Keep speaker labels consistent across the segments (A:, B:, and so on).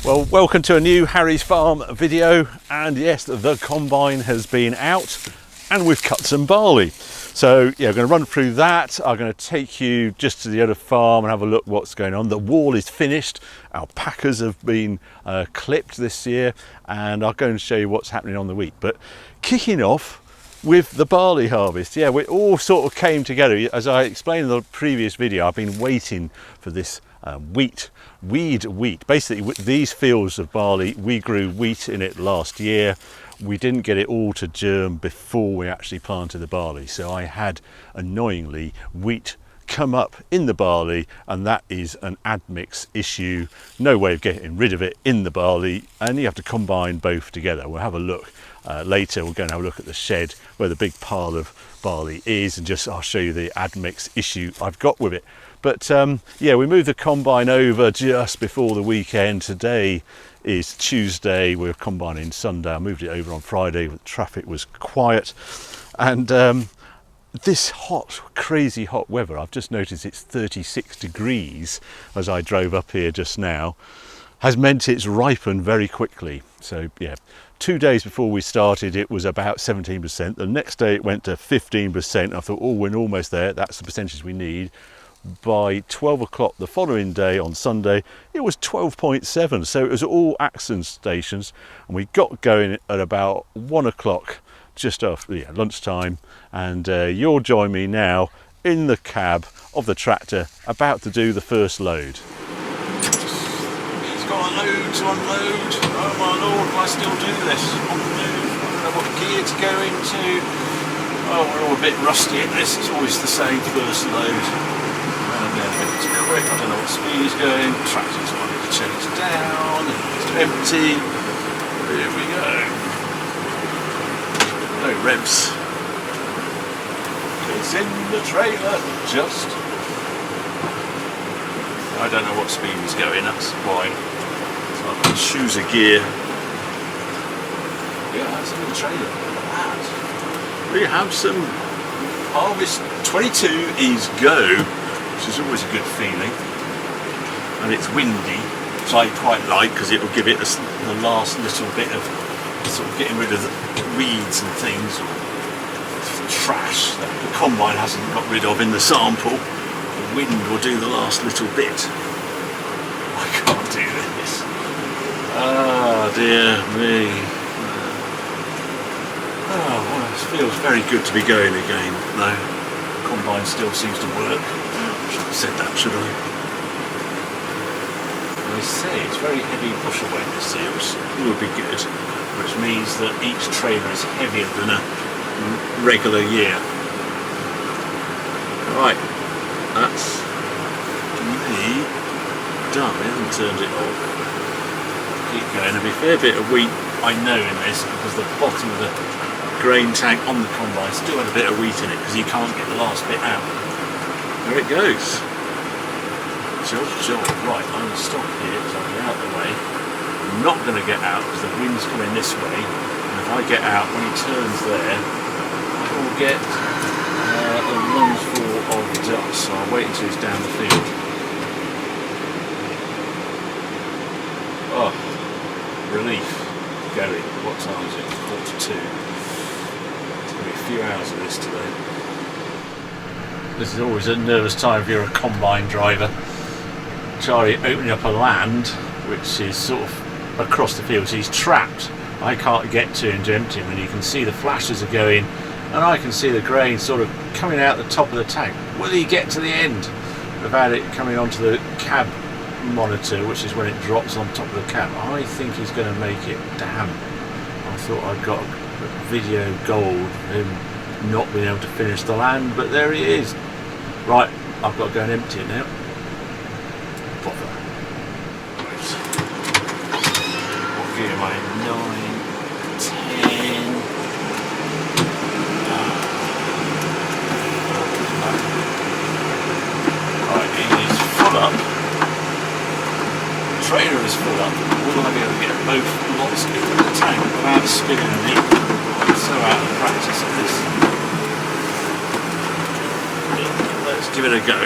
A: Well, welcome to a new Harry's Farm video, and yes, the combine has been out and we've cut some barley. So yeah, we're going to run through that. I'm going to take you just to the other farm and have a look what's going on. The wall is finished, our packers have been clipped this year, and I'll go and show you what's happening on the wheat. But kicking off with the barley harvest, yeah, we all sort of came together. As I explained in the previous video, I've been waiting for this wheat. Basically, these fields of barley, we grew wheat in it last year. We didn't get it all to germ before we actually planted the barley, so I had, annoyingly, wheat come up in the barley, and that is an admix issue. No way of getting rid of it in the barley, and you have to combine both together. We'll have a look later. We're going to have a look at the shed where the big pile of barley is, and I'll show you the admix issue I've got with it. But yeah, we moved the combine over just before the weekend. Today is Tuesday, we're combining Sunday. I moved it over on Friday, the traffic was quiet. And this hot, crazy hot weather, I've just noticed it's 36 degrees as I drove up here just now, has meant it's ripened very quickly. So yeah, 2 days before we started it was about 17%. The next day it went to 15%. I thought, oh, we're almost there, that's the percentage we need. By 12 o'clock the following day on Sunday it was 12.7, so it was all Axon stations, and we got going at about 1 o'clock just after lunchtime, and you'll join me now in the cab of the tractor about to do the first load. He's got a load to unload. Oh my lord, will I still do this on the move? I don't know what gear to go into. Oh, we're all a bit rusty at this. It's always the same first load. It's quick, I don't know what speed he's going. Tractor's wanting to change down, it's empty. Here we go. No revs. It's in the trailer, just. I don't know what speed he's going, that's why. So I'm going to choose a gear. Yeah, that's in the trailer. Look at that. We have some harvest 22 is go, which is always a good feeling, and it's windy, which I quite like because it will give it the last little bit of sort of getting rid of the weeds and things, or trash that the combine hasn't got rid of in the sample. The wind will do the last little bit. I can't do this. Ah, dear me. Oh, well, it feels very good to be going again, though. The combine still seems to work. Should have said that, should I? They say it's very heavy bushel weight this year, which will be good, which means that each trailer is heavier than a regular year. Right, that's me done. I haven't turned it off. Keep going. There'll be a fair bit of wheat, I know, in this, because the bottom of the grain tank on the combine still had a bit of wheat in it because you can't get the last bit out. There it goes. Job. Right, I'm going to stop here because I'll get out of the way. I'm not going to get out because the wind's coming this way, and if I get out when he turns there, I will get a lungful of dust, so I'll wait until he's down the field. Oh, relief. Going. What time is it? 42. It's going to be a few hours of this today. This is always a nervous time if you're a combine driver. Charlie opening up a land which is sort of across the field, so he's trapped. I can't get to him to empty him, and you can see the flashes are going, and I can see the grain sort of coming out the top of the tank. Will he get to the end without it coming onto the cab monitor, which is when it drops on top of the cab? I think he's going to make it. Damn, I thought I'd got a video gold of him not being able to finish the land, but there he is. Right, I've got to go and empty it now. What gear am I in? 9, 10. Right, it is full up. The trailer is full up. Will I be able to get both lots into the tank without spinning a leak? I'm so out of practice at this. Let's give it a go.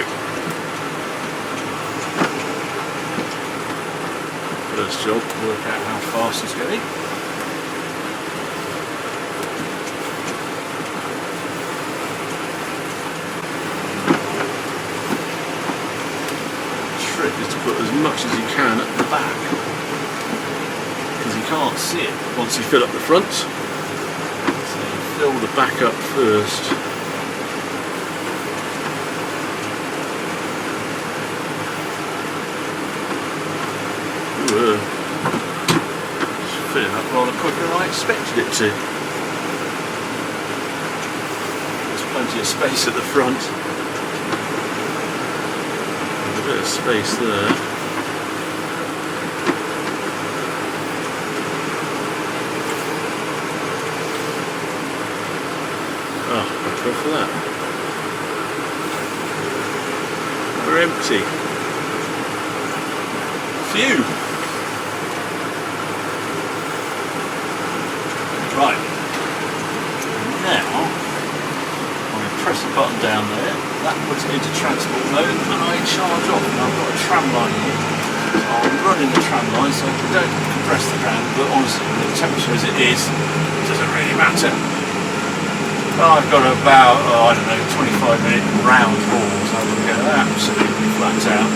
A: First job, work out how fast he's going. The trick is to put as much as you can at the back, because you can't see it once you fill up the front. So you fill the back up first. It's filling up rather quicker than I expected it to. There's plenty of space at the front. There's a bit of space there. Oh, go for that. We're empty. Phew! Right, now I'm going to press the button down there, that puts it into transport mode, and I charge off. And I've got a tram line here, so I'm running the tram line so I don't compress the ground, but honestly, with the temperature as it is, it doesn't really matter. I've got about, I don't know, 25-minute round haul, so I'm going to go absolutely flat out.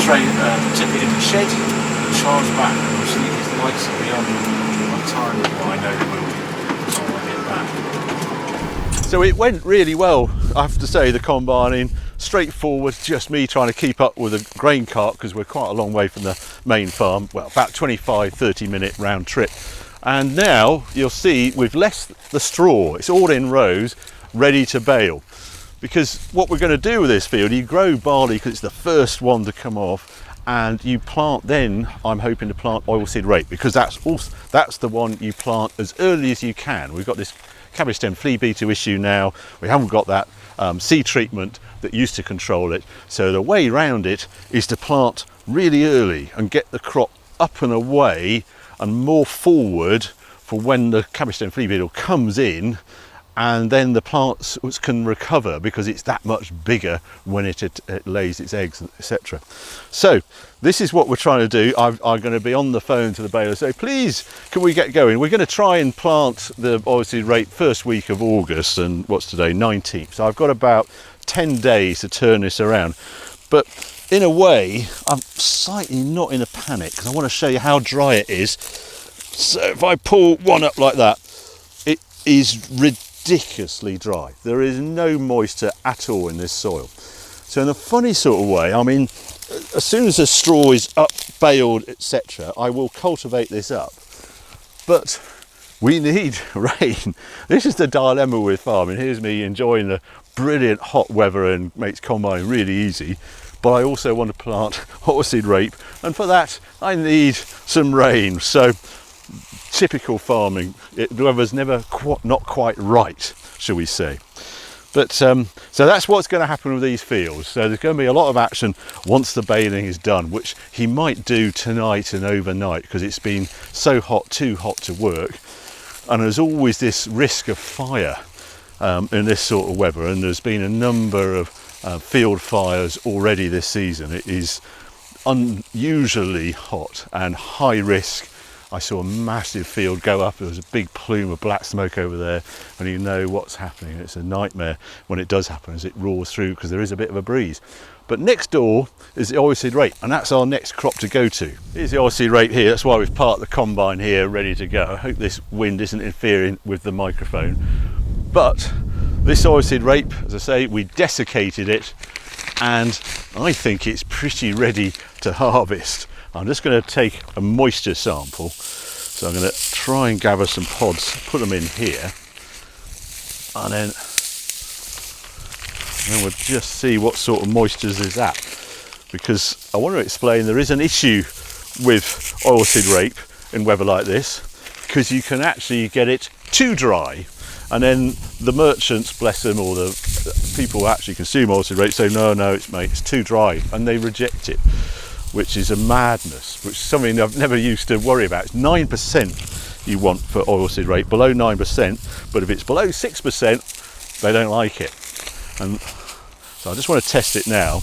A: Tip it into the shed, charge back, and obviously these lights will be on by the time I know they will be, by the time I get back. So it went really well, I have to say, the combining, straightforward, just me trying to keep up with the grain cart because we're quite a long way from the main farm, well, about 25-30 minute round trip. And now you'll see we've left the straw, it's all in rows, ready to bale. Because what we're going to do with this field, you grow barley because it's the first one to come off, and you plant, then I'm hoping to plant oilseed rape, because that's the one you plant as early as you can. We've got this cabbage stem flea beetle issue now, we haven't got that seed treatment that used to control it, so the way round it is to plant really early and get the crop up and away and more forward for when the cabbage stem flea beetle comes in, and then the plants can recover because it's that much bigger when it lays its eggs, etc. So this is what we're trying to do. I'm going to be on the phone to the baler, say, please, can we get going? We're going to try and plant the oilseed rape first week of August, and what's today, 19th. So I've got about 10 days to turn this around. But in a way, I'm slightly not in a panic because I want to show you how dry it is. So if I pull one up like that, it is ridiculously dry. There is no moisture at all in this soil. So in a funny sort of way, I mean, as soon as the straw is up, baled, etc., I will cultivate this up. But we need rain. This is the dilemma with farming. Here's me enjoying the brilliant hot weather and makes combine really easy. But I also want to plant oilseed rape, and for that I need some rain. So typical farming, the weather's never not quite right, shall we say. But so that's what's going to happen with these fields. So there's going to be a lot of action once the baling is done, which he might do tonight and overnight because it's been so hot, too hot to work. And there's always this risk of fire in this sort of weather, and there's been a number of field fires already this season. It is unusually hot and high risk. I saw a massive field go up. There was a big plume of black smoke over there, and you know what's happening. It's a nightmare when it does happen as it roars through because there is a bit of a breeze. But next door is the oilseed rape, and that's our next crop to go to. Here's the oilseed rape here. That's why we've parked the combine here ready to go. I hope this wind isn't interfering with the microphone. But this oilseed rape, as I say, we desiccated it, and I think it's pretty ready to harvest. I'm just going to take a moisture sample, so I'm going to try and gather some pods, put them in here, and then we'll just see what sort of moistures is at, because I want to explain there is an issue with oilseed rape in weather like this, because you can actually get it too dry, and then the merchants, bless them, or the people who actually consume oilseed rape say, no, it's too dry, and they reject it, which is a madness, which is something I've never used to worry about. It's 9% you want for oilseed rape, below 9%, but if it's below 6%, they don't like it. And so I just want to test it now.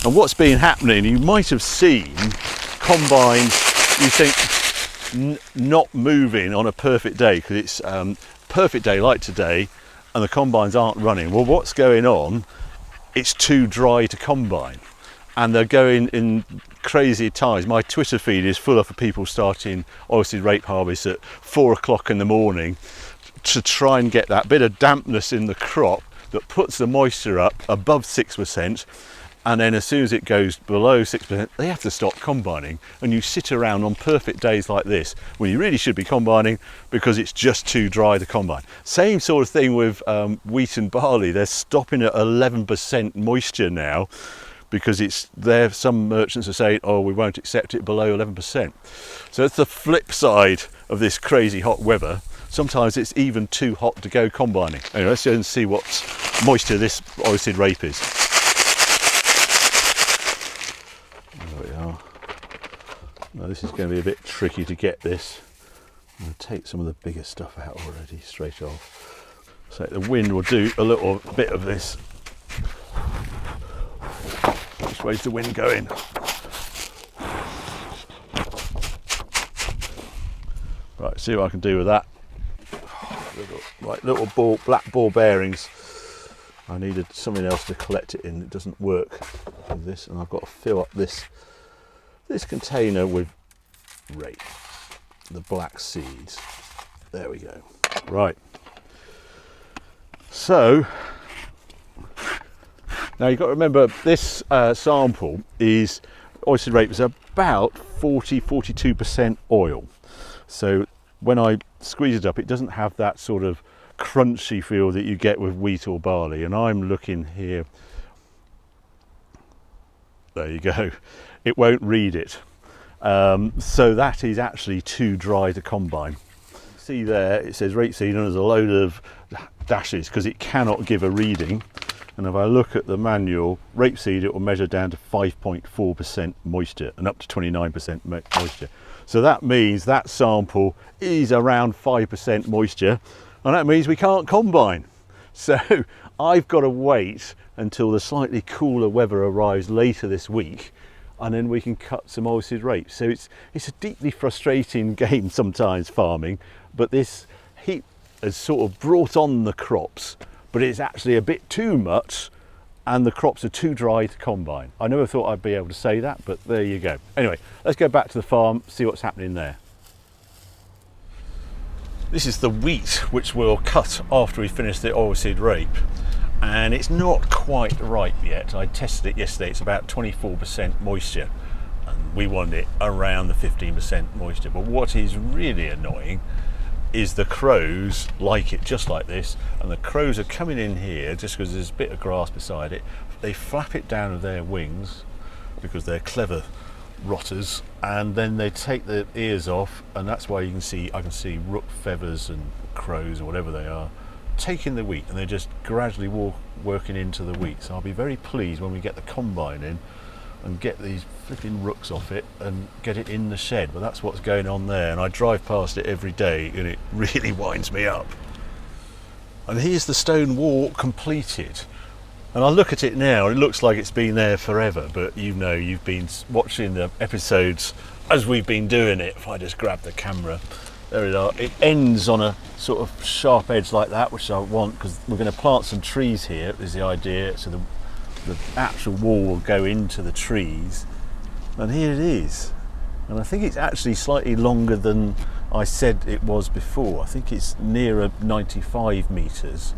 A: And what's been happening, you might have seen combines, you think, not moving on a perfect day because it's perfect day like today and the combines aren't running. Well, what's going on? It's too dry to combine and they're going in crazy times. My Twitter feed is full of people starting oilseed rape harvest at 4 o'clock in the morning to try and get that bit of dampness in the crop that puts the moisture up above 6%. And then as soon as it goes below 6%, they have to stop combining. And you sit around on perfect days like this when you really should be combining because it's just too dry to combine. Same sort of thing with wheat and barley. They're stopping at 11% moisture now because it's there. Some merchants are saying, oh, we won't accept it below 11%. So it's the flip side of this crazy hot weather. Sometimes it's even too hot to go combining. Anyway, let's go and see what moisture this oilseed rape is. Now this is going to be a bit tricky to get this. I'm going to take some of the bigger stuff out already straight off. So the wind will do a little bit of this. Which way's the wind going? Right, see what I can do with that. Little black ball bearings. I needed something else to collect it in. It doesn't work with this, and I've got to fill up this container with rape, the black seeds. There we go. Right. So now you've got to remember this sample is oilseed rape is about 42% oil. So when I squeeze it up, it doesn't have that sort of crunchy feel that you get with wheat or barley. And I'm looking here. There you go. It won't read it. So that is actually too dry to combine. See there, it says rapeseed and there's a load of dashes because it cannot give a reading. And if I look at the manual, rapeseed, it will measure down to 5.4% moisture and up to 29% moisture. So that means that sample is around 5% moisture, and that means we can't combine. So I've got to wait until the slightly cooler weather arrives later this week, and then we can cut some oilseed rape. So it's a deeply frustrating game sometimes, farming, but this heat has sort of brought on the crops, but it's actually a bit too much and the crops are too dry to combine. I never thought I'd be able to say that, but there you go. Anyway, let's go back to the farm, see what's happening there. This is the wheat which we'll cut after we finish the oilseed rape, and it's not quite ripe yet. I tested it yesterday, it's about 24% moisture, and we want it around the 15% moisture. But what is really annoying is the crows like it just like this, and the crows are coming in here just because there's a bit of grass beside it. They flap it down with their wings because they're clever rotters, and then they take the ears off, and that's why I can see rook feathers and crows or whatever they are taking the wheat, and they're just gradually working into the wheat. So I'll be very pleased when we get the combine in and get these flipping rooks off it and get it in the shed. But that's what's going on there, and I drive past it every day and it really winds me up. And here's the stone wall completed, and I look at it now, it looks like it's been there forever, but you know, you've been watching the episodes as we've been doing it. If I just grab the camera, there it are. It ends on a sort of sharp edge like that, which I want, because we're going to plant some trees here is the idea. So the actual wall will go into the trees, and here it is. And I think it's actually slightly longer than I said it was before. I think it's nearer 95 metres,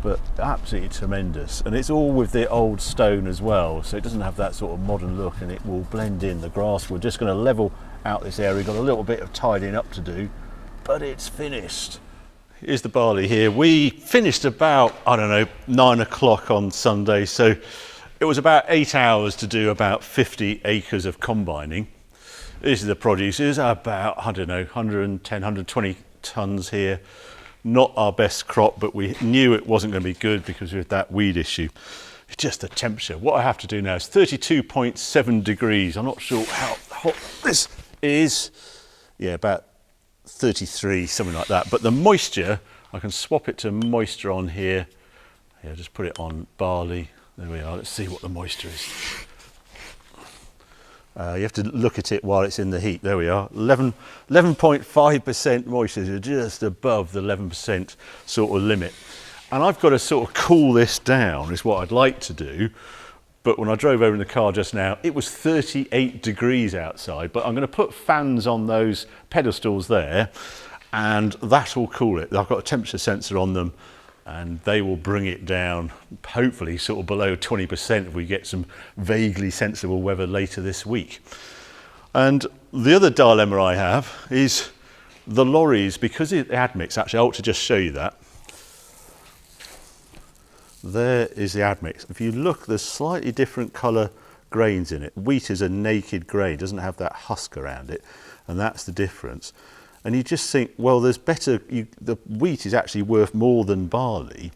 A: but absolutely tremendous. And it's all with the old stone as well, so it doesn't have that sort of modern look, and it will blend in the grass. We're just going to level out this area. We've got a little bit of tidying up to do, but it's finished. Here's the barley here. We finished about, I don't know, 9 o'clock on Sunday, so it was about 8 hours to do about 50 acres of combining. This is the produce. It's about, I don't know, 110, 120 tonnes here. Not our best crop, but we knew it wasn't going to be good because of that weed issue. It's just the temperature. What I have to do now is 32.7 degrees. I'm not sure how hot this is. Yeah, about 33, something like that. But the moisture, I can swap it to moisture on here. Yeah, just put it on barley. There we are. Let's see what the moisture is. You have to look at it while it's in the heat. There we are, 11.5% moisture, so just above the 11% sort of limit. And I've got to sort of cool this down, is what I'd like to do. But when I drove over in the car just now, it was 38 degrees outside, but I'm going to put fans on those pedestals there, and that will cool it. I've got a temperature sensor on them, and they will bring it down, hopefully sort of below 20% if we get some vaguely sensible weather later this week. And the other dilemma I have is the lorries, because of the admix. Actually, I ought to just show you that. There is the admix. If you look, there's slightly different colour grains in it. Wheat is a naked grain, doesn't have that husk around it, and that's the difference. And you just think, well, there's better, the wheat is actually worth more than barley,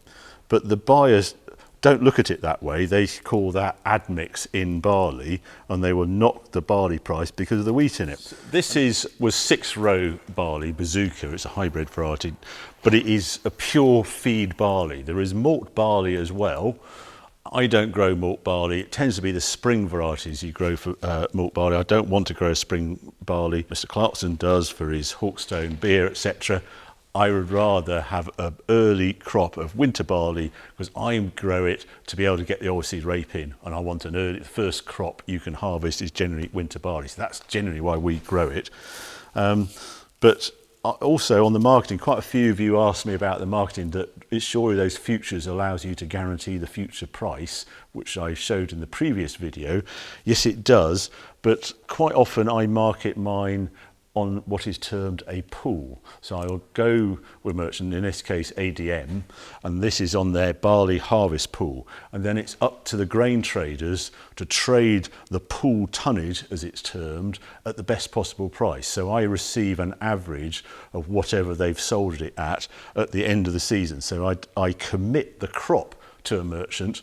A: but the buyers don't look at it that way. They call that admix in barley, and they will knock the barley price because of the wheat in it. This was 6-row barley, Bazooka. It's a hybrid variety, but it is a pure feed barley. There is malt barley as well. I don't grow malt barley. It tends to be the spring varieties you grow for malt barley. I don't want to grow spring barley. Mr. Clarkson does for his Hawkstone beer, etc. I would rather have an early crop of winter barley, because I grow it to be able to get the oilseed rape in, and I want the first crop you can harvest is generally winter barley. So that's generally why we grow it. But also on the marketing, quite a few of you asked me about the marketing, that it's surely those futures allows you to guarantee the future price, which I showed in the previous video. Yes, it does, but quite often I market mine on what is termed a pool. So I'll go with a merchant, in this case ADM, and this is on their barley harvest pool, and then it's up to the grain traders to trade the pool tonnage, as it's termed, at the best possible price. So I receive an average of whatever they've sold it at the end of the season. So I commit the crop to a merchant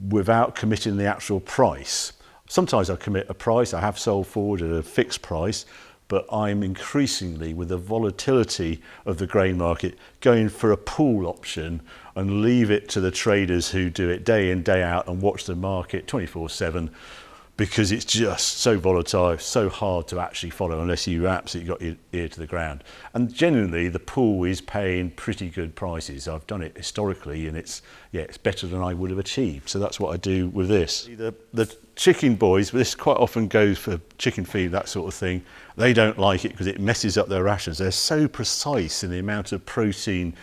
A: without committing the actual price. Sometimes I commit a price. I have sold forward at a fixed price, but I'm increasingly, with the volatility of the grain market, going for a pool option and leave it to the traders who do it day in, day out and watch the market 24/7, because it's just so volatile, so hard to actually follow unless you absolutely got your ear to the ground. And generally the pool is paying pretty good prices. I've done it historically, and it's better than I would have achieved. So that's what I do with this. The chicken boys, this quite often goes for chicken feed, that sort of thing. They don't like it because it messes up their rations. They're so precise in the amount of protein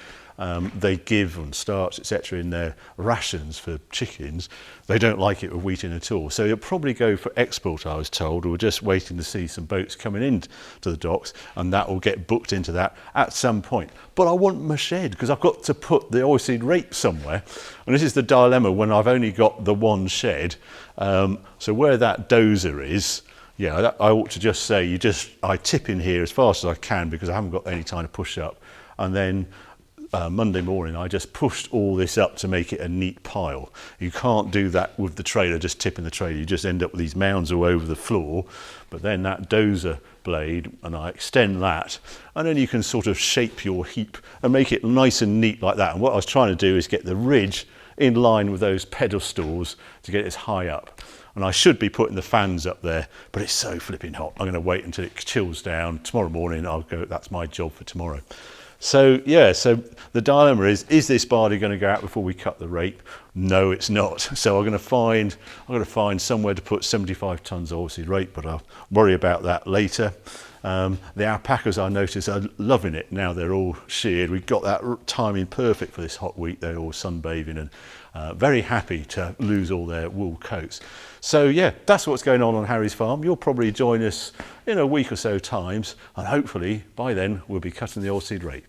A: they give and starch, etc., in their rations for chickens. They don't like it with wheat in at all. So you'll probably go for export, I was told. We're just waiting to see some boats coming in to the docks, and that will get booked into that at some point. But I want my shed, because I've got to put the oilseed rape somewhere. And this is the dilemma when I've only got the one shed. So where that dozer is, I ought to just say, I tip in here as fast as I can, because I haven't got any time to push up. And then Monday morning I just pushed all this up to make it a neat pile. You can't do that with the trailer, just tipping the trailer. You just end up with these mounds all over the floor. But then that dozer blade, and I extend that, and then you can sort of shape your heap and make it nice and neat like that. And what I was trying to do is get the ridge in line with those pedestals to get it as high up. And I should be putting the fans up there, but it's so flipping hot. I'm going to wait until it chills down. Tomorrow morning I'll go, that's my job for tomorrow. So so the dilemma is this barley going to go out before we cut the rape? No, it's not. So I'm going to find somewhere to put 75 tons of oilseed rape, but I'll worry about that later. The alpacas, I notice, are loving it now. They're all sheared. We've got that timing perfect for this hot week. They're all sunbathing and very happy to lose all their wool coats. So that's what's going on Harry's farm. You'll probably join us in a week or so times, and hopefully by then we'll be cutting the oilseed rape.